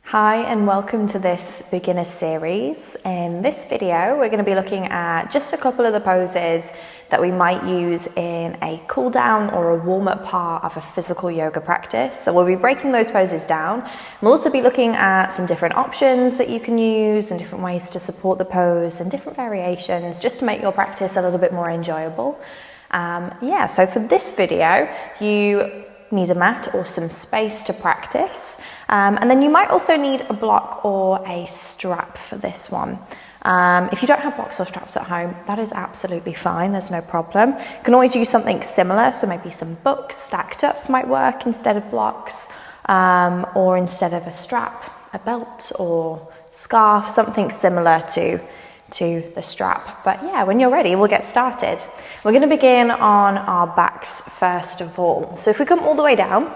Hi and welcome to this beginner series. In this video we're going to be looking at just a couple of the poses that we might use in a cool down or a warm-up part of a physical yoga practice. So we'll be breaking those poses down. We'll also be looking at some different options that you can use and different ways to support the pose and different variations just to make your practice a little bit more enjoyable. So for this video you need a mat or some space to practice, and then you might also need a block or a strap for this one. If you don't have blocks or straps at home, that is absolutely fine, there's no problem. You can always use something similar, so maybe some books stacked up might work instead of blocks, or instead of a strap, a belt or scarf, something similar to the strap. But yeah, when you're ready, we'll get started. We're going to begin on our backs first of all. So if we come all the way down,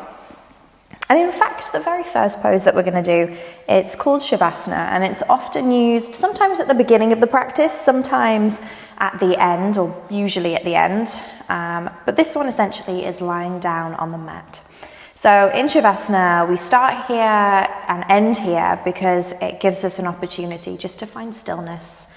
and in fact the very first pose that we're going to do, it's called Shavasana, and it's often used sometimes at the beginning of the practice, sometimes at the end, or usually at the end, but this one essentially is lying down on the mat. So in Shavasana, we start here and end here because it gives us an opportunity just to find stillness,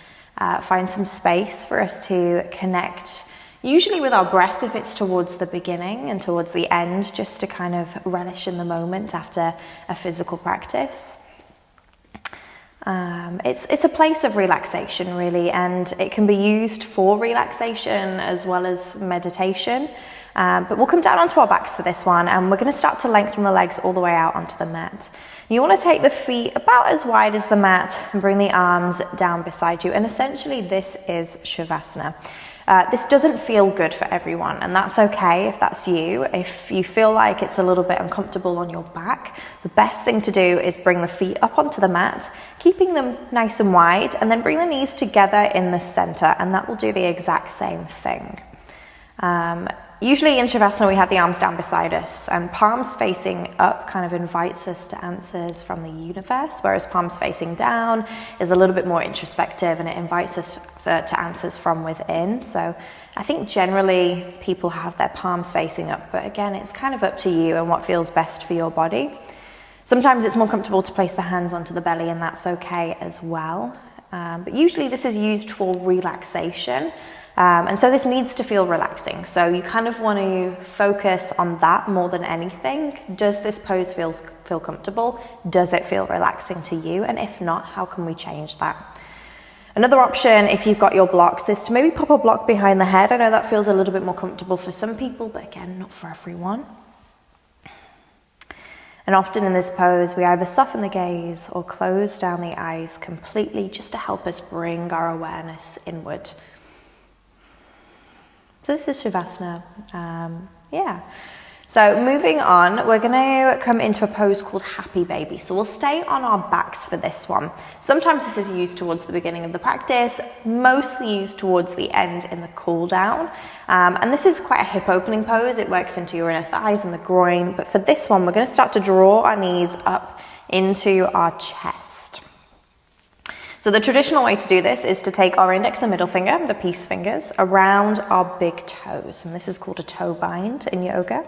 find some space for us to connect, usually with our breath if it's towards the beginning, and towards the end just to kind of relish in the moment after a physical practice. It's a place of relaxation really, and it can be used for relaxation as well as meditation. But we'll come down onto our backs for this one, and we're going to start to lengthen the legs all the way out onto the mat. You want to take the feet about as wide as the mat and bring the arms down beside you, and essentially this is Shavasana. This doesn't feel good for everyone, and that's okay if that's you. If you feel like it's a little bit uncomfortable on your back, the best thing to do is bring the feet up onto the mat, keeping them nice and wide, and then bring the knees together in the center, and that will do the exact same thing. Usually in Shavasana we have the arms down beside us, and palms facing up kind of invites us to answers from the universe, whereas palms facing down is a little bit more introspective and it invites us to answers from within. So I think generally people have their palms facing up, but again it's kind of up to you and what feels best for your body. Sometimes it's more comfortable to place the hands onto the belly, and that's okay as well. But usually this is used for relaxation. And so this needs to feel relaxing. So you kind of want to focus on that more than anything. Does this pose feel comfortable? Does it feel relaxing to you? And if not, how can we change that? Another option, if you've got your blocks, is to maybe pop a block behind the head. I know that feels a little bit more comfortable for some people, but again, not for everyone. And often in this pose, we either soften the gaze or close down the eyes completely just to help us bring our awareness inward. So this is Shavasana. So moving on, we're going to come into a pose called Happy Baby. So we'll stay on our backs for this one. Sometimes this is used towards the beginning of the practice, mostly used towards the end in the cool down. And this is quite a hip opening pose. It works into your inner thighs and the groin. But for this one, we're going to start to draw our knees up into our chest. So the traditional way to do this is to take our index and middle finger, the peace fingers, around our big toes. And this is called a toe bind in yoga.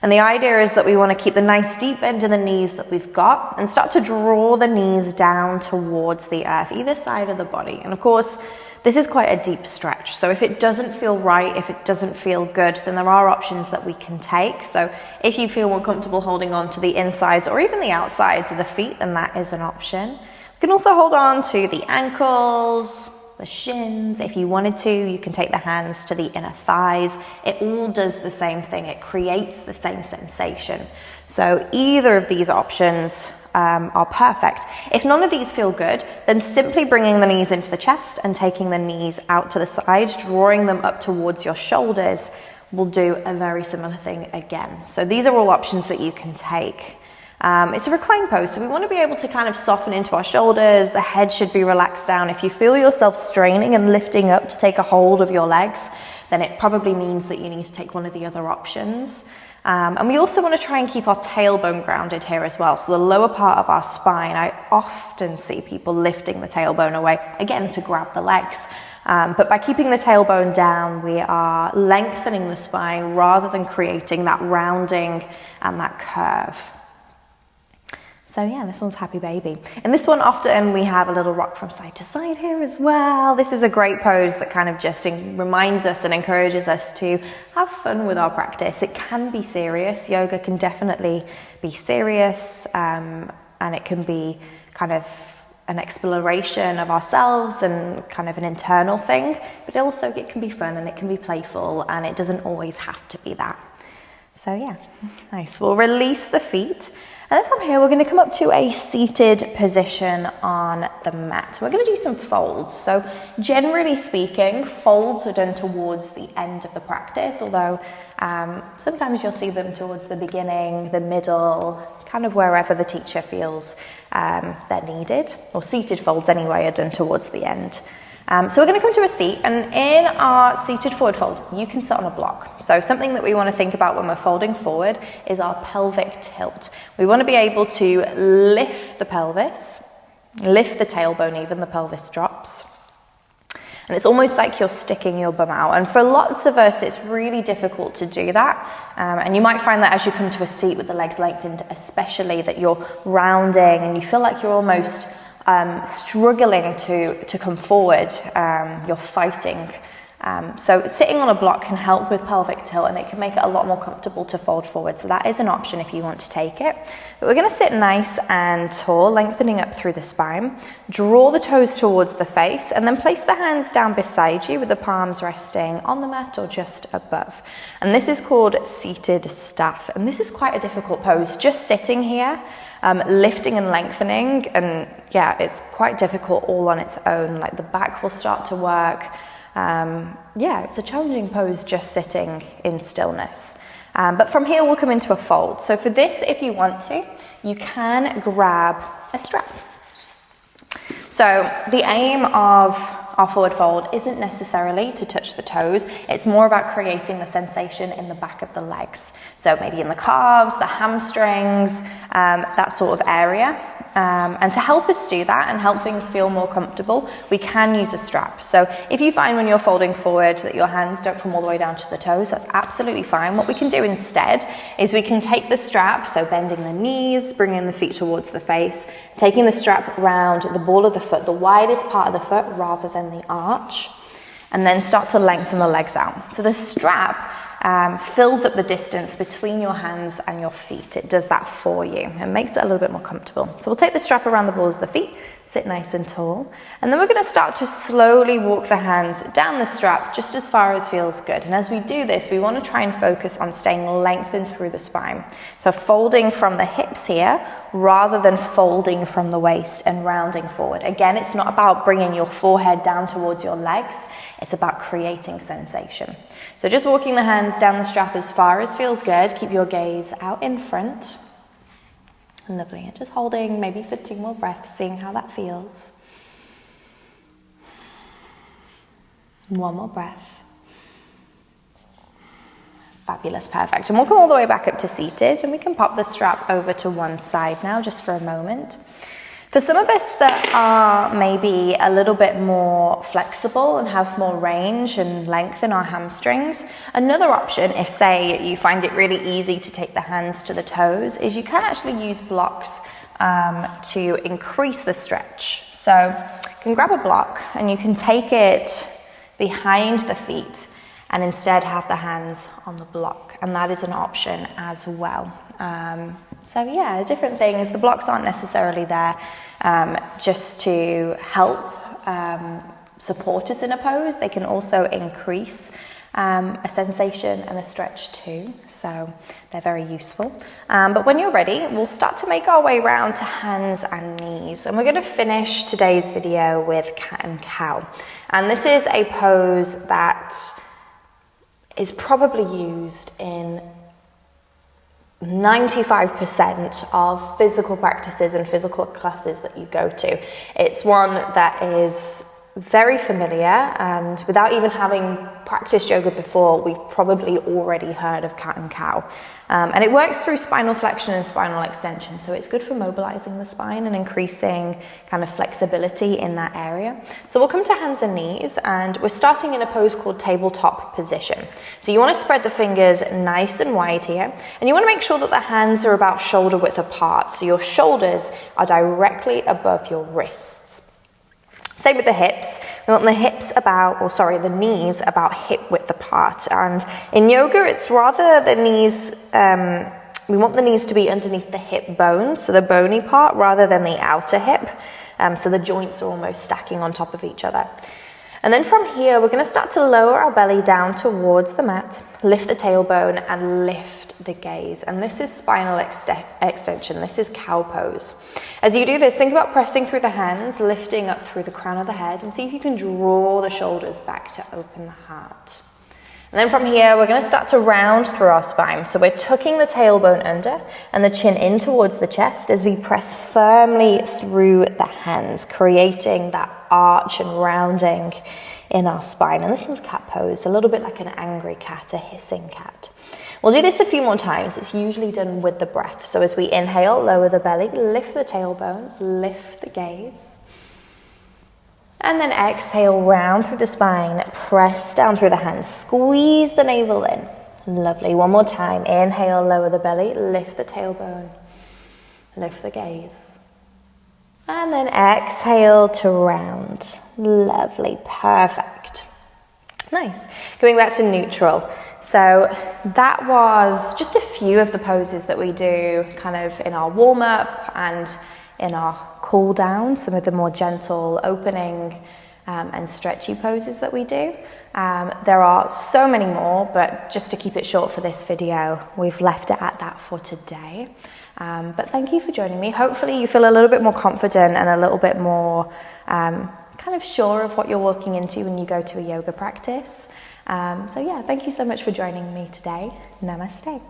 And the idea is that we want to keep the nice deep bend in the knees that we've got and start to draw the knees down towards the earth, either side of the body. And of course, this is quite a deep stretch. So if it doesn't feel right, if it doesn't feel good, then there are options that we can take. So if you feel more comfortable holding on to the insides or even the outsides of the feet, then that is an option. You can also hold on to the ankles, the shins. If you wanted to, you can take the hands to the inner thighs. It all does the same thing. It creates the same sensation. So either of these options are perfect. If none of these feel good, then simply bringing the knees into the chest and taking the knees out to the side, drawing them up towards your shoulders, will do a very similar thing again. So these are all options that you can take. It's a recline pose, so we want to be able to kind of soften into our shoulders. The head should be relaxed down. If you feel yourself straining and lifting up to take a hold of your legs, then it probably means that you need to take one of the other options. And we also want to try and keep our tailbone grounded here as well. So the lower part of our spine, I often see people lifting the tailbone away, again, to grab the legs. But by keeping the tailbone down, we are lengthening the spine rather than creating that rounding and that curve. So yeah, this one's happy baby. And this one often we have a little rock from side to side here as well. This is a great pose that kind of just reminds us and encourages us to have fun with our practice. It can be serious. Yoga can definitely be serious, and it can be kind of an exploration of ourselves and kind of an internal thing, but also it can be fun and it can be playful, and it doesn't always have to be that. So yeah, nice. We'll release the feet. And then from here, we're going to come up to a seated position on the mat. We're going to do some folds. So generally speaking, folds are done towards the end of the practice, although sometimes you'll see them towards the beginning, the middle, kind of wherever the teacher feels they're needed. Or seated folds anyway are done towards the end. So we're going to come to a seat, and in our seated forward fold, you can sit on a block. So something that we want to think about when we're folding forward is our pelvic tilt. We want to be able to lift the pelvis, lift the tailbone even, the pelvis drops. And it's almost like you're sticking your bum out. And for lots of us, it's really difficult to do that. And you might find that as you come to a seat with the legs lengthened, especially that you're rounding and you feel like you're almost struggling to come forward, you're fighting. So sitting on a block can help with pelvic tilt, and it can make it a lot more comfortable to fold forward. So that is an option if you want to take it. But we're going to sit nice and tall, lengthening up through the spine. Draw the toes towards the face, and then place the hands down beside you with the palms resting on the mat or just above. And this is called seated staff. And this is quite a difficult pose, just sitting here. Lifting and lengthening, and yeah, it's quite difficult all on its own. Like the back will start to work. Yeah, it's a challenging pose just sitting in stillness. But from here we'll come into a fold. So for this, if you want to, you can grab a strap. So the aim of our forward fold isn't necessarily to touch the toes. It's more about creating the sensation in the back of the legs. So maybe in the calves, the hamstrings, that sort of area. And to help us do that and help things feel more comfortable, we can use a strap. So if you find when you're folding forward that your hands don't come all the way down to the toes, that's absolutely fine. What we can do instead is we can take the strap, so bending the knees, bringing the feet towards the face, taking the strap around the ball of the foot, the widest part of the foot rather than the arch, and then start to lengthen the legs out. So the strap fills up the distance between your hands and your feet. It does that for you and makes it a little bit more comfortable. So we'll take the strap around the balls of the feet, sit nice and tall, and then we're going to start to slowly walk the hands down the strap just as far as feels good. And as we do this, we want to try and focus on staying lengthened through the spine. So folding from the hips here rather than folding from the waist and rounding forward. Again, it's not about bringing your forehead down towards your legs. It's about creating sensation. So just walking the hands down the strap as far as feels good. Keep your gaze out in front. Lovely. And just holding maybe for 2 more breaths, seeing how that feels. 1 more breath. Fabulous, perfect. And we'll come all the way back up to seated, and we can pop the strap over to one side now just for a moment. For some of us that are maybe a little bit more flexible and have more range and length in our hamstrings, another option, if say you find it really easy to take the hands to the toes, is you can actually use blocks to increase the stretch. So you can grab a block and you can take it behind the feet and instead have the hands on the block, and that is an option as well. So yeah, different things. The blocks aren't necessarily there just to help support us in a pose. They can also increase a sensation and a stretch too, so they're very useful. But when you're ready, we'll start to make our way around to hands and knees, and we're going to finish today's video with cat and cow. And this is a pose that is probably used in 95% of physical practices and physical classes that you go to. It's one that is very familiar, and without even having practiced yoga before, we've probably already heard of cat and cow. And it works through spinal flexion and spinal extension, so it's good for mobilizing the spine and increasing kind of flexibility in that area. So we'll come to hands and knees, and we're starting in a pose called tabletop position. So you want to spread the fingers nice and wide here, and you want to make sure that the hands are about shoulder width apart, so your shoulders are directly above your wrists. Same with the hips. We want the the knees about hip width apart. And in yoga, it's rather the knees, we want the knees to be underneath the hip bones, so the bony part, rather than the outer hip. So the joints are almost stacking on top of each other. And then from here, we're going to start to lower our belly down towards the mat, lift the tailbone and lift the gaze. And this is spinal extension. This is cow pose. As you do this, think about pressing through the hands, lifting up through the crown of the head, and see if you can draw the shoulders back to open the heart. And then from here, we're going to start to round through our spine. So we're tucking the tailbone under and the chin in towards the chest as we press firmly through the hands, creating that arch and rounding in our spine. And this one's cat pose, a little bit like an angry cat, a hissing cat. We'll do this a few more times. It's usually done with the breath. So as we inhale, lower the belly, lift the tailbone, lift the gaze. And then exhale, round through the spine, press down through the hands, squeeze the navel in. Lovely. One more time. Inhale, lower the belly, lift the tailbone, lift the gaze. And then exhale to round. Lovely. Perfect. Nice. Going back to neutral. So that was just a few of the poses that we do kind of in our warm-up and in our cool down, some of the more gentle opening and stretchy poses that we do. There are so many more, but just to keep it short for this video, we've left it at that for today. But thank you for joining me. Hopefully you feel a little bit more confident and a little bit more kind of sure of what you're walking into when you go to a yoga practice. So yeah, thank you so much for joining me today. Namaste.